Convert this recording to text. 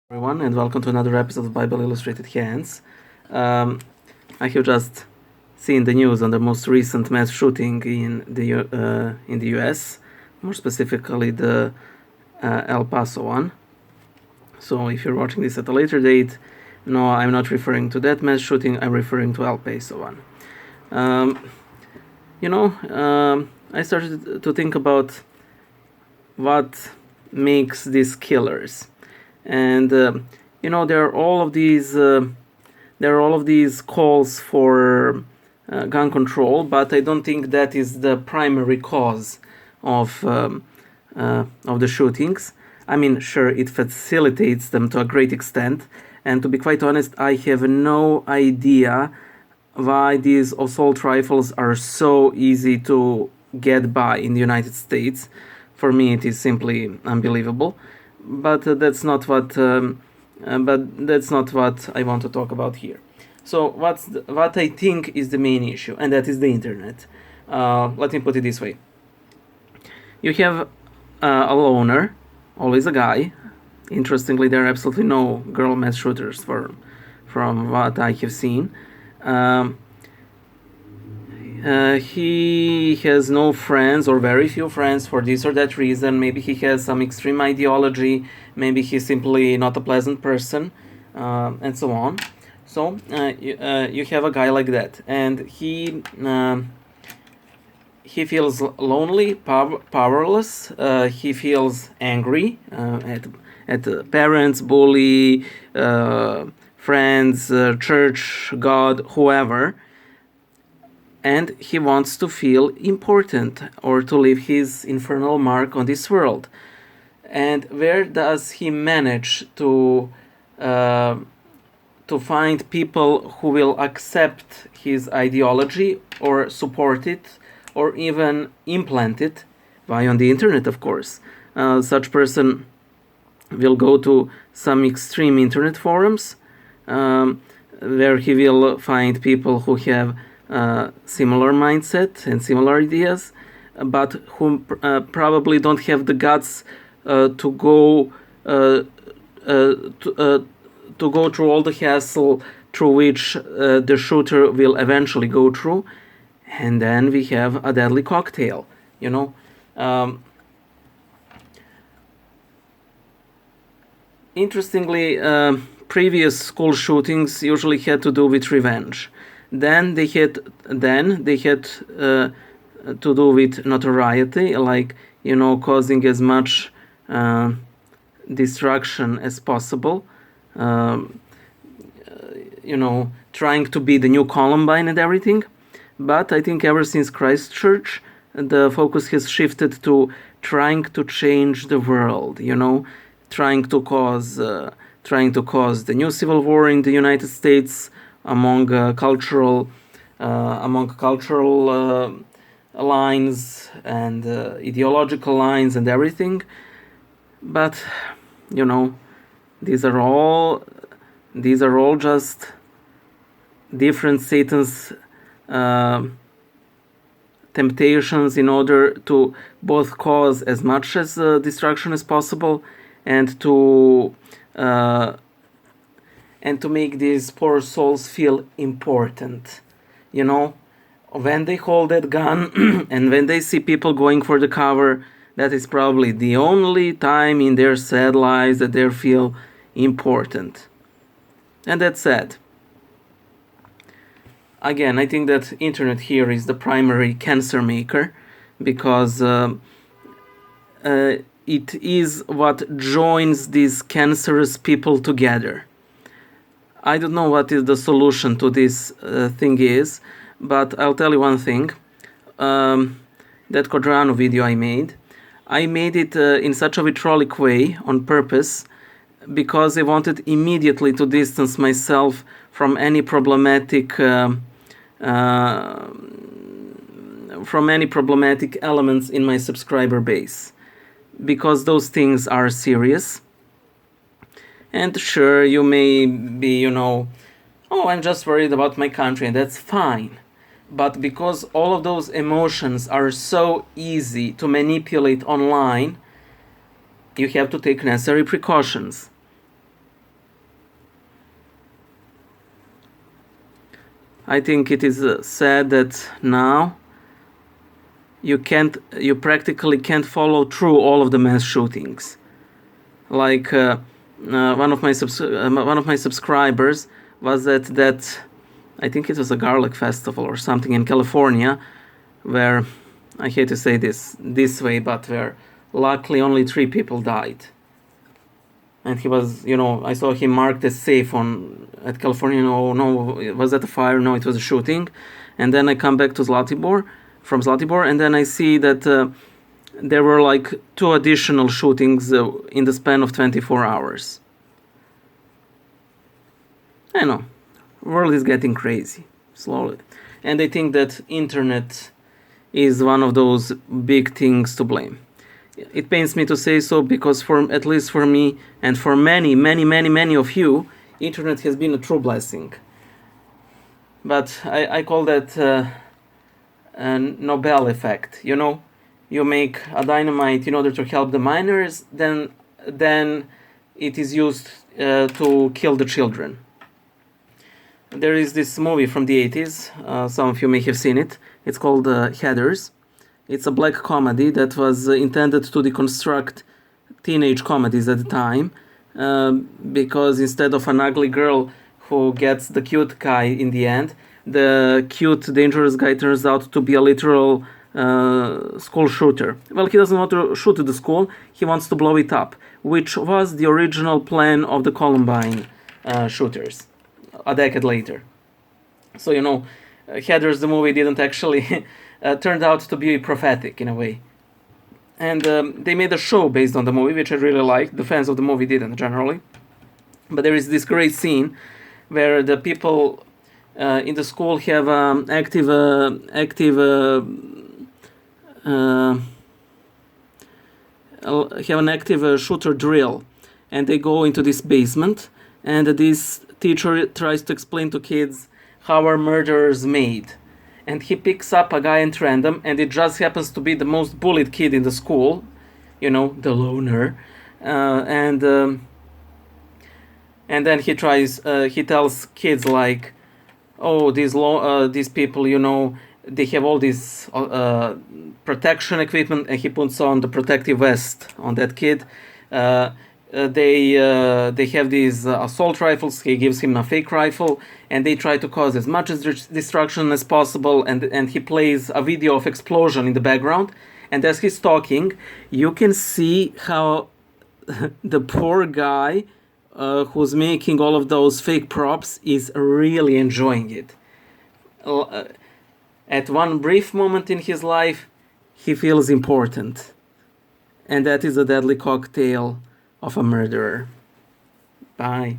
Everyone, and welcome to another episode of Bible Illustrated Hands. I have just seen the news on the most recent mass shooting in the U.S., more specifically the El Paso one. So, if you're watching this at a later date, no, I'm not referring to that mass shooting. I'm referring to El Paso one. I started to think about what makes these killers. And there are all of these calls for gun control, but I don't think that is the primary cause of the shootings. I mean, sure, it facilitates them to a great extent, and to be quite honest, I have no idea why these assault rifles are so easy to get by in the United States. For me, it is simply unbelievable. But that's not what I want to talk about here. So what I think is the main issue, and that is the internet. Let me put it this way: you have a loner, always a guy. Interestingly, there are absolutely no girl mass shooters from what I have seen. He has no friends or very few friends for this or that reason. Maybe he has some extreme ideology. Maybe he's simply not a pleasant person, and so on. So you have a guy like that, and he feels lonely, powerless. He feels angry at parents, bully, friends, church, God, whoever. And he wants to feel important or to leave his infernal mark on this world. And where does he manage to find people who will accept his ideology or support it or even implant it? Why, on the internet, of course. Such person will go to some extreme internet forums where he will find people who have similar mindset and similar ideas, but who probably don't have the guts to go through all the hassle through which the shooter will eventually go through, and then we have a deadly cocktail. Interestingly, previous school shootings usually had to do with revenge. Then they had to do with notoriety, like causing as much destruction as possible. Trying to be the new Columbine and everything. But I think ever since Christchurch, the focus has shifted to trying to change the world. Trying to cause the new civil war in the United States among cultural lines and ideological lines and everything. But these are all just different Satan's temptations in order to both cause as much as destruction as possible and to make these poor souls feel important. When they hold that gun and when they see people going for the cover, that is probably the only time in their sad lives that they feel important. And that's sad. Again, I think that internet here is the primary cancer maker, because it is what joins these cancerous people together. I don't know what is the solution to this thing is, but I'll tell you one thing. That Quadrano video I made it in such a vitriolic way on purpose, because I wanted immediately to distance myself from any problematic elements in my subscriber base, because those things are serious. And sure, you may be, I'm just worried about my country, and that's fine. But because all of those emotions are so easy to manipulate online, you have to take necessary precautions. I think it is sad that now you practically can't follow through all of the mass shootings. Like one of my subscribers was at that, I think it was a garlic festival or something in California, where, I hate to say this way, but where luckily only 3 people died. And he was, I saw him marked as safe at California. No, was that a fire? No, it was a shooting. And then I come back to from Zlatibor, and then I see that there were like 2 additional shootings in the span of 24 hours. I know, world is getting crazy, slowly. And I think that internet is one of those big things to blame. It pains me to say so, because at least for me and for many of you, internet has been a true blessing. But I call that a Nobel effect. You make a dynamite in order to help the miners, then it is used to kill the children. There is this movie from the 80s, some of you may have seen it. It's called Heathers. It's a black comedy that was intended to deconstruct teenage comedies at the time, because instead of an ugly girl who gets the cute guy in the end, the cute, dangerous guy turns out to be a literal school shooter. Well, he doesn't want to shoot the school, he wants to blow it up, which was the original plan of the Columbine shooters a decade later. So, Heathers, the movie, didn't actually turned out to be prophetic in a way. And they made a show based on the movie, which I really liked. The fans of the movie didn't, generally. But there is this great scene where the people in the school have an active shooter drill, and they go into this basement, and this teacher tries to explain to kids how are murderers made. And he picks up a guy at random, and it just happens to be the most bullied kid in the school, the loner, and then he tells kids like, oh, these people, they have all this protection equipment, and he puts on the protective vest on that kid. They have these assault rifles. He gives him a fake rifle, and they try to cause as much destruction as possible. And he plays a video of explosion in the background. And as he's talking, you can see how the poor guy who's making all of those fake props is really enjoying it. At one brief moment in his life, he feels important, and that is a deadly cocktail of a murderer. Bye.